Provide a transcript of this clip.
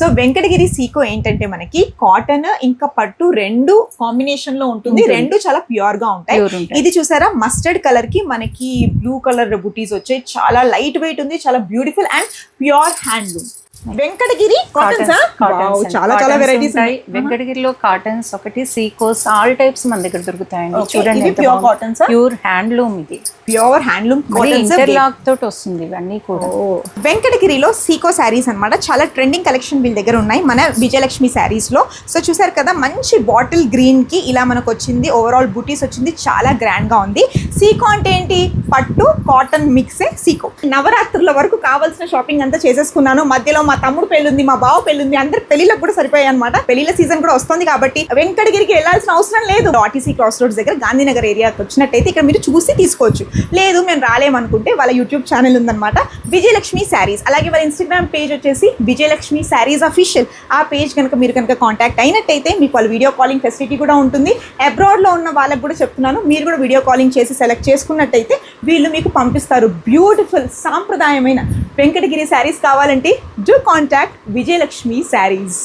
So Venkatagiri Seeko ఏంటంటే మనకి cotton ఇంకా పట్టు రెండు కాంబినేషన్ లో ఉంటుంది. రెండు చాలా ప్యూర్ గా ఉంటాయి. ఇది చూసారా మస్టర్డ్ కలర్ కి మనకి బ్లూ కలర్ బుటీస్ వచ్చాయి. చాలా లైట్ వెయిట్ ఉంది, చాలా beautiful and pure handloom. Venkatagiri cottons చాలా చాలా వెరైటీస్ ఉంటాయి. వెంకటగిరిలో కాటన్స్ ఒకటి సీకోస్ ఆల్ టైప్స్ మన దగ్గర దొరుకుతాయండి. చూడండి ప్యూర్ కాటన్స్, ప్యూర్ హ్యాండ్లూమ్, ఇది ప్యూర్ హ్యాండ్లూమ్ ఇంటర్లాక్ తోటి వస్తుంది ఇవన్నీ కూడా. వెంకటగిరిలో సీకో శారీస్ అన్నమాట. చాలా ట్రెండింగ్ కలెక్షన్ వీళ్ళ దగ్గర ఉన్నాయి మన విజయలక్ష్మి శారీస్ లో. సో చూసారు కదా మంచి బాటిల్ గ్రీన్ కి ఇలా మనకు వచ్చింది. ఓవరాల్ బూటీస్ వచ్చింది, చాలా గ్రాండ్ గా ఉంది. సీకో అంటే ఏంటి? పట్టు కాటన్ మిక్సే సీకో. నవరాత్రుల వరకు కావాల్సిన షాపింగ్ అంతా చేసేసుకున్నాను. మధ్యలో మా తమ్ముడు పెళ్ళుంది, మా బావ పెళ్ళుంది, అందరి పెళ్లిళ్ళకు కూడా సరిపోయాయి అనమాట. పెళ్లిళ్ళ సీజన్ కూడా వస్తుంది కాబట్టి వెంకటగిరికి వెళ్లాల్సిన అవసరం లేదు. ఆర్టీసీ క్రాస్ రోడ్స్ దగ్గర గాంధీనగర్ ఏరియాకి వచ్చినట్టయితే ఇక్కడ మీరు చూసి తీసుకోవచ్చు. లేదు మేము రాలేమనుకుంటే వాళ్ళ యూట్యూబ్ ఛానల్ ఉందన్నమాట, విజయలక్ష్మి శారీస్. అలాగే వాళ్ళ ఇన్స్టాగ్రామ్ పేజ్ వచ్చేసి విజయలక్ష్మి శారీస్ అఫీషియల్. ఆ పేజ్ కనుక మీరు కాంటాక్ట్ అయినట్టయితే మీకు వాళ్ళ వీడియో కాలింగ్ ఫెసిలిటీ కూడా ఉంటుంది. అబ్రాడ్ లో ఉన్న వాళ్ళకి కూడా చెప్తున్నాను, మీరు కూడా వీడియో కాలింగ్ చేసి సెలెక్ట్ చేసుకున్నట్టయితే వీళ్ళు మీకు పంపిస్తారు బ్యూటిఫుల్ సాంప్రదాయమైన వెంకటగిరి శారీస్. కావాలంటే డూ కాంటాక్ట్ విజయలక్ష్మి శారీస్.